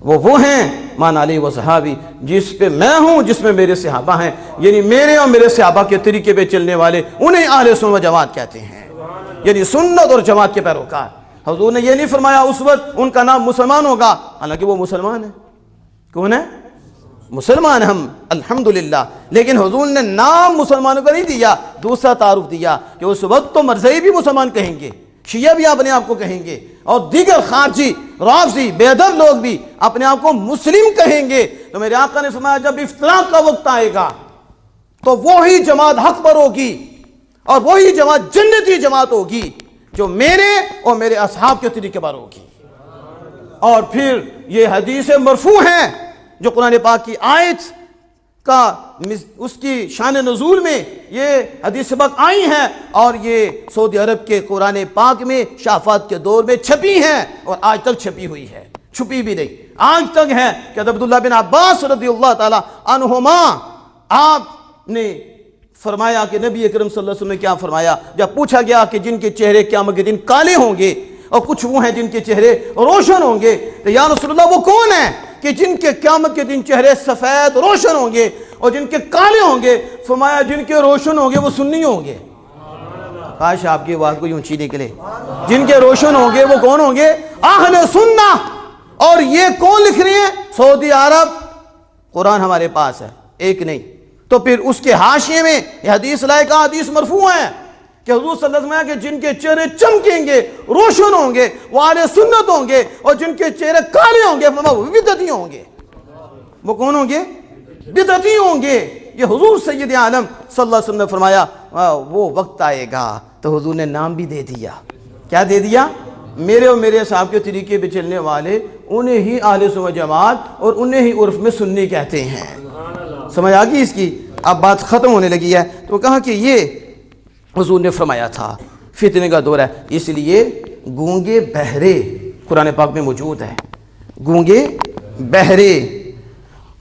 وہ ہیں مان علیہ و صحابی، جس پہ میں ہوں، جس میں میرے صحابہ ہیں، یعنی میرے اور میرے صحابہ کے طریقے پہ چلنے والے انہیں اہل سنت و جماعت کہتے ہیں، یعنی سنت اور جماعت کے پیروکار. حضور نے یہ نہیں فرمایا اس وقت ان کا نام مسلمان ہوگا، حالانکہ وہ مسلمان ہیں. کون ہے؟ مسلمان ہم الحمدللہ. لیکن حضور نے نام مسلمانوں کا نہیں دیا، دوسرا تعارف دیا کہ اس وقت تو مرزائی بھی مسلمان کہیں گے، شیعہ بھی اپنے آپ کو کہیں گے، اور دیگر خارجی رافضی بے ادب لوگ بھی اپنے آپ کو مسلم کہیں گے. تو میرے آقا نے فرمایا جب افتراق کا وقت آئے گا تو وہی جماعت حق پر ہوگی اور وہی جماعت جنتی جماعت ہوگی جو میرے اور میرے اصحاب کے طریقے پر ہوگی. اور پھر یہ حدیث مرفوع ہیں جو قرآن پاک کی آیت کا اس کی شان نزول میں یہ حدیث سبق آئی ہیں، اور یہ سعودی عرب کے قرآن پاک میں شافات کے دور میں چھپی ہیں، اور آج تک چھپی ہوئی ہے، چھپی بھی نہیں آج تک ہے کہ عبداللہ بن عباس رضی اللہ تعالی عنہما آپ نے فرمایا کہ نبی اکرم صلی اللہ علیہ وسلم نے کیا فرمایا جب پوچھا گیا کہ جن کے چہرے قیامت کے دن کالے ہوں گے اور کچھ وہ ہیں جن کے چہرے روشن ہوں گے، تو یا رسول اللہ وہ کون ہیں کہ جن کے قیامت کے دن چہرے سفید روشن ہوں گے اور جن کے کالے ہوں گے؟ فرمایا جن کے روشن ہوں گے وہ سنی ہوں گے. کاش آپ کی بات کو یوں اونچی نکلے. جن کے روشن ہوں گے وہ کون ہوں گے؟ اہل سنہ. اور یہ کون لکھ رہے ہیں؟ سعودی عرب. قرآن ہمارے پاس ہے، ایک نہیں. تو پھر اس کے حاشیے میں یہ حدیث لائے کا حدیث مرفوع ہے کہ حضور صلی اللہ علیہ وسلم کہ جن کے چہرے چمکیں گے روشن ہوں گے وہ اہل سنت ہوں گے، اور جن کے چہرے کالے ہوں گے وہ بدعتی ہوں گے. وہ کون ہوں گے؟ بدعتی ہوں گے. یہ حضور سید عالم صلی اللہ علیہ وسلم نے فرمایا وہ وقت آئے گا. تو حضور نے نام بھی دے دیا. کیا دے دیا؟ میرے اور میرے صاحب کے طریقے پہ چلنے والے انہیں ہی اہل سنت و جماعت اور انہیں ہی عرف میں سنی کہتے ہیں. سمجھ آ گئی اس کی؟ اب بات ختم ہونے لگی ہے. تو کہا کہ یہ حضور نے فرمایا تھا فتنے کا دور ہے، اس لیے گونگے بہرے قرآن پاک میں موجود ہے. گونگے بہرے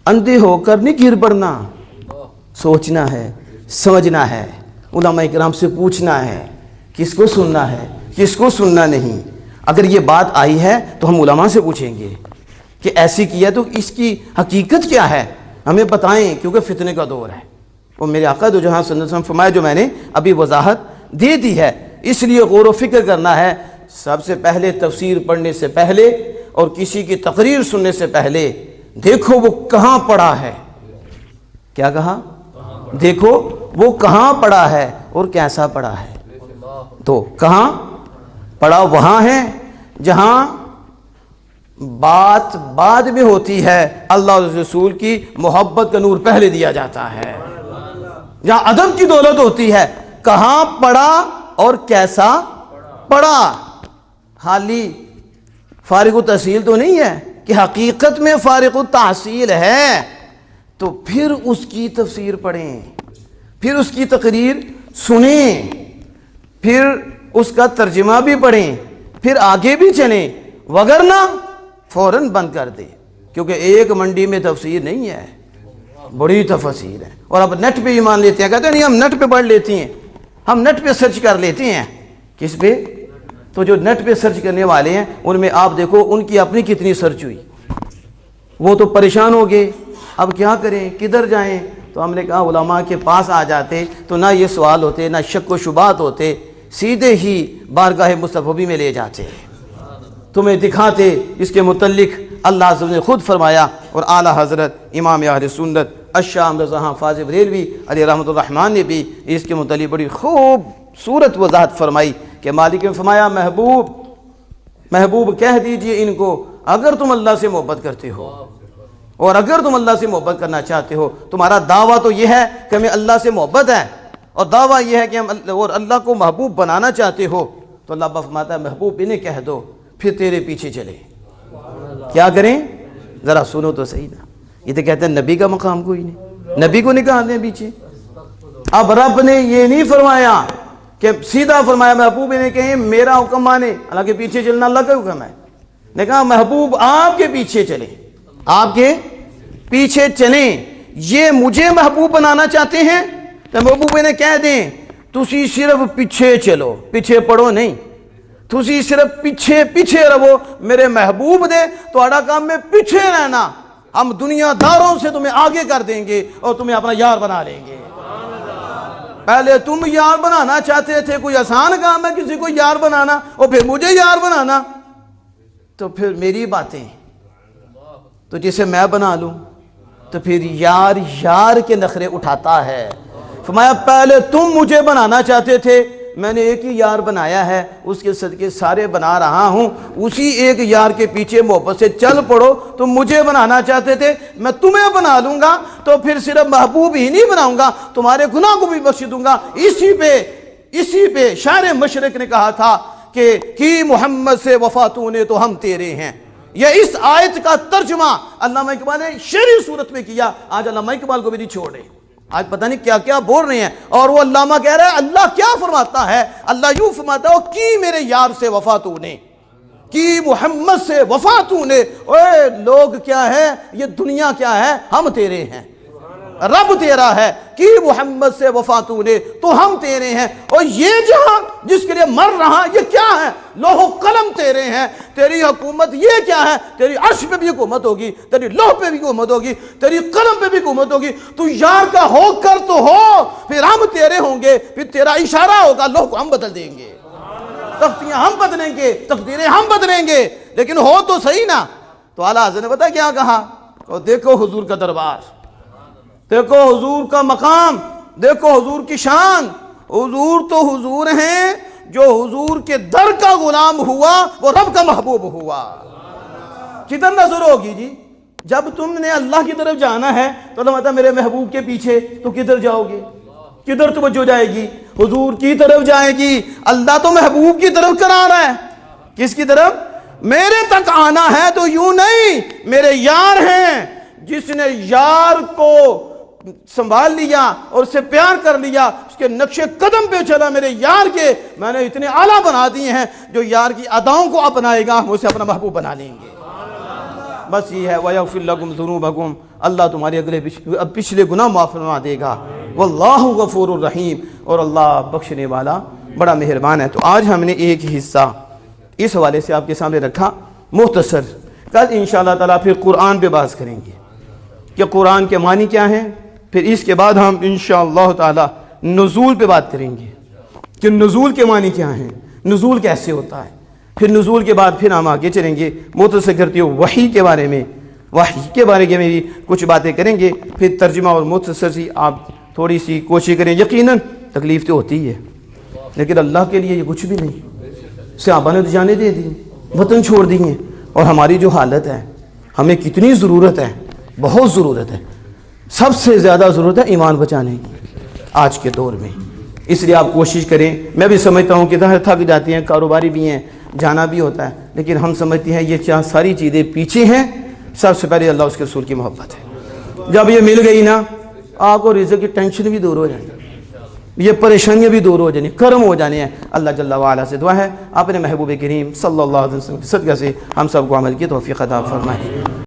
اندھے ہو کر نہیں گر پڑنا، سوچنا ہے، سمجھنا ہے، علماء کرام سے پوچھنا ہے کس کو سننا ہے کس کو سننا نہیں. اگر یہ بات آئی ہے تو ہم علماء سے پوچھیں گے کہ ایسی کیا تو اس کی حقیقت کیا ہے، ہمیں بتائیں، کیونکہ فتنے کا دور ہے. وہ میرے آقا دو جہاں صلی اللہ علیہ وسلم فرمایا جو میں نے ابھی وضاحت دے دی ہے. اس لیے غور و فکر کرنا ہے. سب سے پہلے تفسیر پڑھنے سے پہلے اور کسی کی تقریر سننے سے پہلے دیکھو وہ کہاں پڑھا ہے. کیا کہا؟ دیکھو وہ کہاں پڑھا ہے اور کیسا پڑھا ہے. تو کہاں پڑھا؟ وہاں ہے جہاں بات بعد میں ہوتی ہے، اللہ اور رسول کی محبت کا نور پہلے دیا جاتا ہے، جہاں ادب کی دولت ہوتی ہے. کہاں پڑھا اور کیسا پڑھا. حالی فارغ التحصیل تو نہیں ہے کہ حقیقت میں فارغ التحصیل ہے تو پھر اس کی تفسیر پڑھیں، پھر اس کی تقریر سنیں، پھر اس کا ترجمہ بھی پڑھیں، پھر آگے بھی چلیں، وگرنہ فوراً بند کر دیں. کیونکہ ایک منڈی میں تفسیر نہیں ہے، بڑی تفسیر ہے. اور اب نیٹ پہ ایمان لیتے ہیں، کہتے ہیں نہیں ہم نیٹ پہ پڑھ لیتے ہیں، ہم نیٹ پہ سرچ کر لیتے ہیں. کس پہ؟ تو جو نیٹ پہ سرچ کرنے والے ہیں ان میں آپ دیکھو ان کی اپنی کتنی سرچ ہوئی. وہ تو پریشان ہو گئے، اب کیا کریں کدھر جائیں. تو ہم نے کہا علماء کے پاس آ جاتے تو نہ یہ سوال ہوتے نہ شک و شبہات ہوتے، سیدھے ہی بارگاہ مصطفی میں لے جاتے، تمہیں دکھاتے اس کے متعلق. اللہ عز و جل نے خود فرمایا اور اعلیٰ حضرت امام اہل سنت الشام رضا حافظ بریلوی علیہ رحمۃ الرحمن نے بھی اس کے متعلق بڑی خوبصورت وضاحت فرمائی کہ مالک نے فرمایا محبوب کہہ دیجئے ان کو اگر تم اللہ سے محبت کرتے ہو اور اگر تم اللہ سے محبت کرنا چاہتے ہو، تمہارا دعویٰ تو یہ ہے کہ ہمیں اللہ سے محبت ہے اور دعویٰ یہ ہے کہ ہم اور اللہ کو محبوب بنانا چاہتے ہو، تو اللہ فرماتا ہے محبوب انہیں کہہ دو پھر تیرے پیچھے چلے. کیا کریں؟ ذرا سنو تو صحیح نا. یہ تو کہتے ہیں نبی کا مقام کوئی نہیں، نبی کو نکال دیں پیچھے. اب رب نے یہ نہیں فرمایا کہ سیدھا فرمایا محبوب نے کہیں میرا حکم مانے، اللہ کے پیچھے چلنا اللہ کا حکم ہے. نے کہا محبوب آپ کے پیچھے چلیں، آپ کے پیچھے چلیں، یہ مجھے محبوب بنانا چاہتے ہیں تو محبوب نے کہہ دیں تسی صرف پیچھے چلو، پیچھے پڑو نہیں، تسی صرف پیچھے پیچھے رہو، میرے محبوب دے تھوڑا کام میں پیچھے رہنا، ہم دنیا داروں سے تمہیں آگے کر دیں گے اور تمہیں اپنا یار بنا لیں گے. پہلے تم یار بنانا چاہتے تھے، کوئی آسان کام ہے کسی کو یار بنانا، اور پھر مجھے یار بنانا، تو پھر میری باتیں تو جسے میں بنا لوں تو پھر یار یار کے نخرے اٹھاتا ہے. فرمایا پہلے تم مجھے بنانا چاہتے تھے، میں نے ایک ہی یار بنایا ہے، اس کے صدقے سارے بنا رہا ہوں، اسی ایک یار کے پیچھے محبت سے چل پڑو. تم مجھے بنانا چاہتے تھے، میں تمہیں بنا لوں گا، تو پھر صرف محبوب ہی نہیں بناؤں گا، تمہارے گناہ کو بھی بخش دوں گا. اسی پہ شاعر مشرق نے کہا تھا کہ کی محمد سے وفا تو نے تو ہم تیرے ہیں. یہ اس آیت کا ترجمہ علامہ اقبال نے شعری صورت میں کیا. آج علامہ اقبال کو بھی نہیں چھوڑے، آج پتہ نہیں کیا کیا بول رہے ہیں. اور وہ علامہ کہہ رہا ہے اللہ کیا فرماتا ہے، اللہ یوں فرماتا ہے کی میرے یار سے وفا تو نے، کی محمد سے وفا تو نے. اوے لوگ کیا ہے، یہ دنیا کیا ہے، ہم تیرے ہیں، رب تیرا ہے. کی محمد سے وفا تو نے تو ہم تیرے ہیں. اور یہ جہاں جس کے لیے مر رہا یہ کیا ہے، لوح و قلم تیرے ہیں. تیری حکومت یہ کیا ہے، تیری عرش پہ بھی حکومت ہوگی، تیری لوح پہ بھی حکومت ہوگی، تیری قلم پہ بھی حکومت ہوگی. تو یار کا ہو کر تو ہو، پھر ہم تیرے ہوں گے، پھر تیرا اشارہ ہوگا، لوح کو ہم بدل دیں گے، تختیاں ہم بدلیں گے، تقدیریں ہم بدلیں گے، لیکن ہو تو صحیح نا. تو اعلیٰ حضرت نے پتہ کیا کہا، اور دیکھو حضور کا دربار، دیکھو حضور کا مقام، دیکھو حضور کی شان. حضور تو حضور ہیں، جو حضور کے در کا غلام ہوا وہ رب کا محبوب ہوا. کدھر نظر ہوگی جی؟ جب تم نے اللہ کی طرف جانا ہے تو اللہ کہتا ہے میرے محبوب کے پیچھے، تو کدھر جاؤ گے، کدھر توجہ جائے گی؟ حضور کی طرف جائے گی. اللہ تو محبوب کی طرف کرا رہا ہے. کس کی طرف؟ میرے تک آنا ہے تو یوں نہیں، میرے یار ہیں. جس نے یار کو سنبھال لیا اور اسے پیار کر لیا، اس کے نقش قدم پہ چلا، میرے یار کے میں نے اتنے اعلیٰ بنا دیے ہیں، جو یار کی اداؤں کو اپنائے گا وہ اسے اپنا محبوب بنا لیں گے. بس یہ ہے وَيَغْفِرْ لَكُمْ ذُنُوبَكُمْ، اللہ تمہارے اگلے پچھلے گناہ معاف فرما دے گا. وَاللَّهُ غَفُورٌ الرحیم، اور اللہ بخشنے والا بڑا مہربان ہے. تو آج ہم نے ایک حصہ اس حوالے سے آپ کے سامنے رکھا مختصر. کل انشاءاللہ تعالیٰ پھر قرآن پہ بات کریں گے کہ قرآن کے معنی کیا ہیں. پھر اس کے بعد ہم انشاءاللہ تعالیٰ نزول پہ بات کریں گے کہ نزول کے معنی کیا ہیں، نزول کیسے ہوتا ہے. پھر نزول کے بعد پھر ہم آگے چلیں گے مختصر کرتے ہوئے وحی کے بارے میں، وحی کے بارے میں بھی کچھ باتیں کریں گے. پھر ترجمہ اور مختصر سی آپ تھوڑی سی کوشش کریں. یقیناً تکلیف تو ہوتی ہے، لیکن اللہ کے لیے یہ کچھ بھی نہیں. صحابہ نے تو جانے دے دی، وطن چھوڑ دیے، اور ہماری جو حالت ہے، ہمیں کتنی ضرورت ہے، بہت ضرورت ہے. سب سے زیادہ ضرورت ہے ایمان بچانے کی آج کے دور میں. اس لیے آپ کوشش کریں. میں بھی سمجھتا ہوں کہ ظاہر تھک جاتے ہیں، کاروباری بھی ہیں، جانا بھی ہوتا ہے، لیکن ہم سمجھتے ہیں یہ ساری چیزیں پیچھے ہیں. سب سے پہلے اللہ اس کے رسول کی محبت ہے. جب یہ مل گئی نا، آپ کو رزق کی ٹینشن بھی دور ہو جائے، یہ پریشانیاں بھی دور ہو جانی، کرم ہو جانے ہیں. اللہ جل وعلا سے دعا ہے اپنے محبوب کریم صلی اللہ علیہ وسلم کے صدقہ سے ہم سب کو عمل کی توفیق عطا فرمائے.